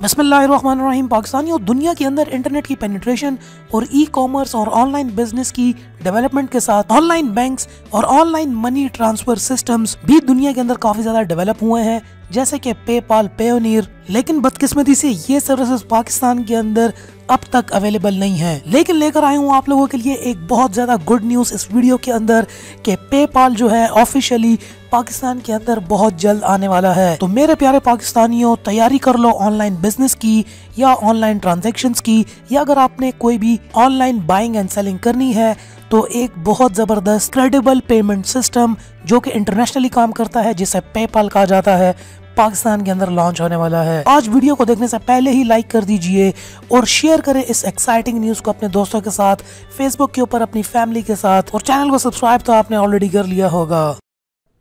बिस्मिल्लाहिर्रहमानिर्रहीम। पाकिस्तानी और दुनिया के अंदर इंटरनेट की पेनिट्रेशन और ई कॉमर्स और ऑनलाइन बिजनेस की डेवलपमेंट के साथ ऑनलाइन बैंक्स और ऑनलाइन मनी ट्रांसफर सिस्टम्स भी दुनिया के अंदर काफी ज्यादा डेवलप हुए हैं, जैसे कि पेपाल, पेयोनियर। लेकिन बदकिस्मती से ये सर्विसेज पाकिस्तान के अंदर अब तक अवेलेबल नहीं है। लेकिन लेकर आया हूँ आप लोगों के लिए एक बहुत ज्यादा गुड न्यूज इस वीडियो के अंदर कि पेपाल जो है ऑफिशियली पाकिस्तान के अंदर बहुत जल्द आने वाला है। तो मेरे प्यारे पाकिस्तानियों, तैयारी कर लो ऑनलाइन बिजनेस की या ऑनलाइन ट्रांजैक्शंस की, या अगर आपने कोई भी ऑनलाइन बाइंग एंड सेलिंग करनी है तो एक बहुत जबरदस्त क्रेडिबल पेमेंट सिस्टम जो कि इंटरनेशनली काम करता है, जिसे पेपाल कहा जाता है, पाकिस्तान के अंदर लॉन्च होने वाला है। आज वीडियो को देखने से पहले ही लाइक कर दीजिए और शेयर करें इस एक्साइटिंग न्यूज को अपने दोस्तों के साथ, फेसबुक के ऊपर अपनी फैमिली के साथ, और चैनल को सब्सक्राइब तो आपने ऑलरेडी कर लिया होगा।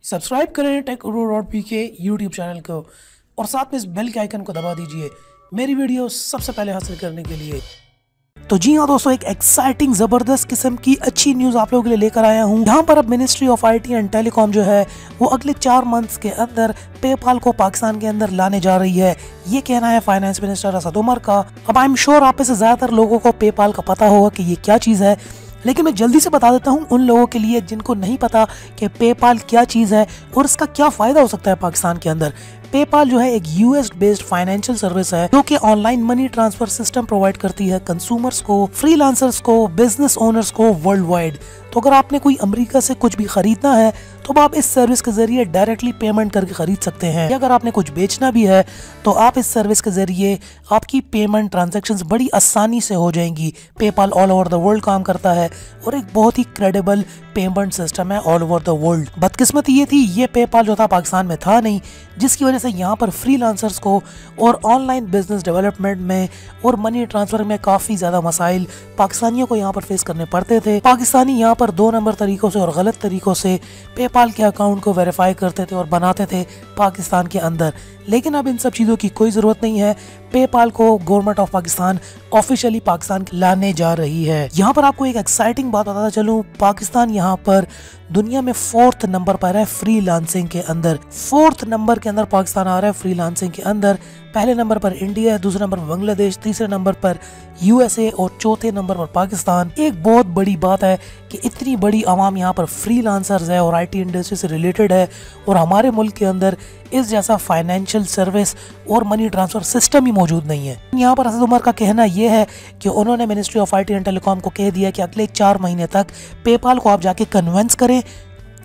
सब्सक्राइब करें टेक.pk यूट्यूब चैनल को और साथ में इस बेल के आइकन को दबा दीजिए मेरी वीडियो सबसे पहले हासिल करने के लिए। तो जी हाँ दोस्तों, एक एक्साइटिंग जबरदस्त किस्म की अच्छी न्यूज आप लोगों के लिए लेकर आया हूँ। यहाँ पर अब ministry of IT and telecom जो है वो अगले 4 मंथ्स के अंदर पेपाल को पाकिस्तान के अंदर लाने जा रही है। ये कहना है फाइनेंस मिनिस्टर असद उमर का। अब आई एम श्योर आप में से ज्यादातर लोगों को पेपाल का पता होगा कि ये क्या चीज है, लेकिन मैं जल्दी से बता देता हूँ उन लोगों के लिए जिनको नहीं पता कि पेपाल क्या चीज है और इसका क्या फायदा हो सकता है पाकिस्तान के अंदर। पेपाल जो है एक US बेस्ड फाइनेंशियल सर्विस है जो कि online money transfer system provide करती है कंज्यूमर्स को, फ्रीलांसर्स को, बिजनेस ओनर्स को वर्ल्ड वाइड। तो अगर आपने कोई अमेरिका से कुछ भी खरीदना है तो आप इस सर्विस के जरिए डायरेक्टली पेमेंट करके खरीद सकते हैं, या अगर आपने कुछ बेचना भी है तो आप इस सर्विस के जरिए आपकी पेमेंट ट्रांजैक्शंस बड़ी आसानी से हो जाएंगी। PayPal all over the world काम करता है और एक बहुत ही क्रेडिबल पेमेंट सिस्टम है ऑल ओवर द वर्ल्ड। बदकिस्मती ये थी, ये पेपाल जो था पाकिस्तान में था नहीं, जिसकी वजह से यहाँ पर फ्रीलांसर्स को और ऑनलाइन बिजनेस डेवलपमेंट में और मनी ट्रांसफर में काफी ज्यादा मसाइल पाकिस्तानियों को यहाँ पर फेस करने पड़ते थे। पाकिस्तानी यहाँ पर 2 नंबर तरीकों से और गलत तरीकों से पेपाल के अकाउंट को वेरीफाई करते थे और बनाते थे पाकिस्तान के अंदर। लेकिन अब इन सब चीज़ों की कोई ज़रूरत नहीं है। पेपाल को government of Pakistan officially Pakistan लाने जा रही है। यहाँ पर आपको एक एक्साइटिंग बात बताता चलूँ, पाकिस्तान यहाँ पर दुनिया में 4th नंबर पर है फ्रीलांसिंग के अंदर। 4th नंबर के अंदर पाकिस्तान आ रहा है फ्रीलांसिंग के अंदर। पहले नंबर पर इंडिया है, दूसरे नंबर पर बांग्लादेश, तीसरे नंबर पर USA और चौथे नंबर पर पाकिस्तान। एक बहुत बड़ी बात है कि इतनी बड़ी आवाम यहाँ पर फ्रीलांसर्स है और IT इंडस्ट्री से रिलेटेड है, और हमारे मुल्क के अंदर इस जैसा फाइनेंशियल सर्विस और मनी ट्रांसफर सिस्टम ही मौजूद नहीं है। यहाँ पर असद उमर का कहना यह है कि उन्होंने ministry of IT and telecom को कह दिया कि अगले 4 महीने तक पेपाल को आप जाके कन्विंस करें,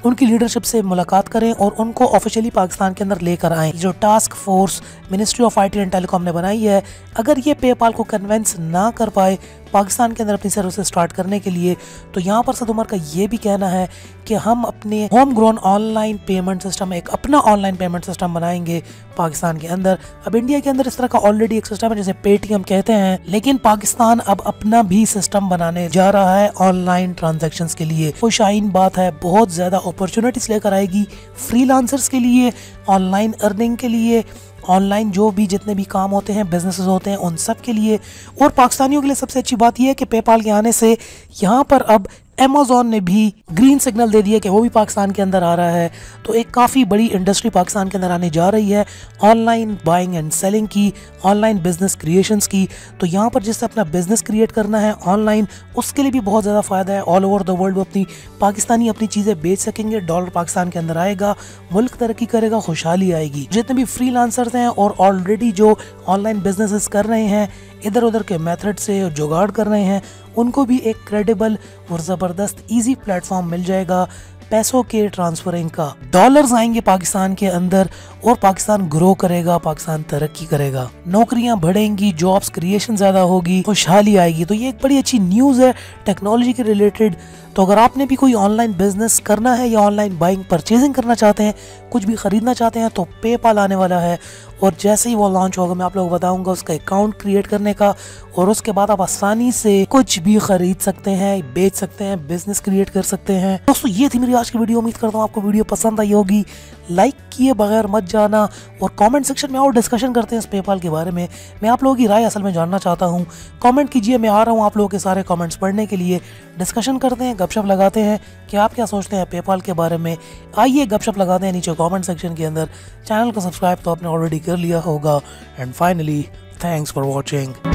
उनकी लीडरशिप से मुलाकात करें और उनको ऑफिशियली पाकिस्तान के अंदर लेकर आएं। जो task force ministry of IT and telecom ने बनाई है, अगर ये पेपाल को कन्विंस ना कर पाए पाकिस्तान के अंदर अपनी सर्विसेज स्टार्ट करने के लिए, तो यहाँ पर असद उमर का ये भी कहना है कि हम अपने home grown online payment system, एक अपना ऑनलाइन पेमेंट सिस्टम बनाएंगे पाकिस्तान के अंदर। अब इंडिया के अंदर इस तरह का ऑलरेडी एक सिस्टम है जिसे पेटीएम कहते हैं, लेकिन पाकिस्तान अब अपना भी सिस्टम बनाने जा रहा है ऑनलाइन ट्रांजैक्शंस के लिए। खुशाइन बात है, बहुत ज्यादा अपॉर्चुनिटीज लेकर आएगी फ्रीलांसर्स के लिए, ऑनलाइन अर्निंग के लिए, ऑनलाइन जो भी जितने भी काम होते हैं, बिजनेसेस होते हैं, उन सब के लिए। और पाकिस्तानियों के लिए सबसे अच्छी बात यह है कि पेपाल के आने से यहाँ पर अब Amazon ने भी ग्रीन सिग्नल दे दिया कि वो भी पाकिस्तान के अंदर आ रहा है। तो एक काफ़ी बड़ी इंडस्ट्री पाकिस्तान के अंदर आने जा रही है ऑनलाइन बाइंग एंड सेलिंग की, ऑनलाइन बिजनेस क्रिएशंस की। तो यहाँ पर जिससे अपना बिजनेस क्रिएट करना है ऑनलाइन, उसके लिए भी बहुत ज़्यादा फ़ायदा है। ऑल ओवर द वर्ल्ड वो पाकिस्तानी अपनी चीज़ें बेच सकेंगे, डॉलर पाकिस्तान के अंदर आएगा, मुल्क तरक्की करेगा, खुशहाली आएगी। जितने भी फ्रीलांसर्स हैं और ऑलरेडी जो ऑनलाइन बिजनेसेस कर रहे हैं, इधर उधर के मेथड से जुगाड़ कर रहे हैं, उनको भी एक क्रेडिबल और ज़बरदस्त इजी प्लेटफॉर्म मिल जाएगा पैसों के ट्रांसफरिंग का। डॉलर्स आएंगे पाकिस्तान के अंदर और पाकिस्तान ग्रो करेगा, पाकिस्तान तरक्की करेगा, नौकरियां बढ़ेंगी, जॉब्स क्रिएशन ज़्यादा होगी, खुशहाली आएगी। तो ये एक बड़ी अच्छी न्यूज़ है टेक्नोलॉजी के रिलेटेड। तो अगर आपने भी कोई ऑनलाइन बिजनेस करना है या ऑनलाइन बाइंग परचेजिंग करना चाहते हैं, कुछ भी खरीदना चाहते हैं, तो पेपाल आने वाला है और जैसे ही वो लॉन्च होगा मैं आप लोगों को बताऊंगा उसका अकाउंट क्रिएट करने का, और उसके बाद आप आसानी से कुछ भी खरीद सकते हैं, बेच सकते हैं, बिजनेस क्रिएट कर सकते हैं। दोस्तों ये थी मेरी आज की वीडियो। उम्मीद करता हूँ आपको वीडियो पसंद आई होगी। लाइक किए बगैर मत जाना और कमेंट सेक्शन में और डिस्कशन करते हैं इस पेपाल के बारे में। मैं आप लोगों की राय असल में जानना चाहता हूँ। कमेंट कीजिए, मैं आ रहा हूँ आप लोगों के सारे कमेंट्स पढ़ने के लिए। डिस्कशन करते हैं, गपशप लगाते हैं कि आप क्या सोचते हैं पेपाल के बारे में। आइए गपशप लगाते हैं नीचे कमेंट सेक्शन के अंदर। चैनल को सब्सक्राइब तो आपने ऑलरेडी कर लिया होगा। And finally thanks for watching.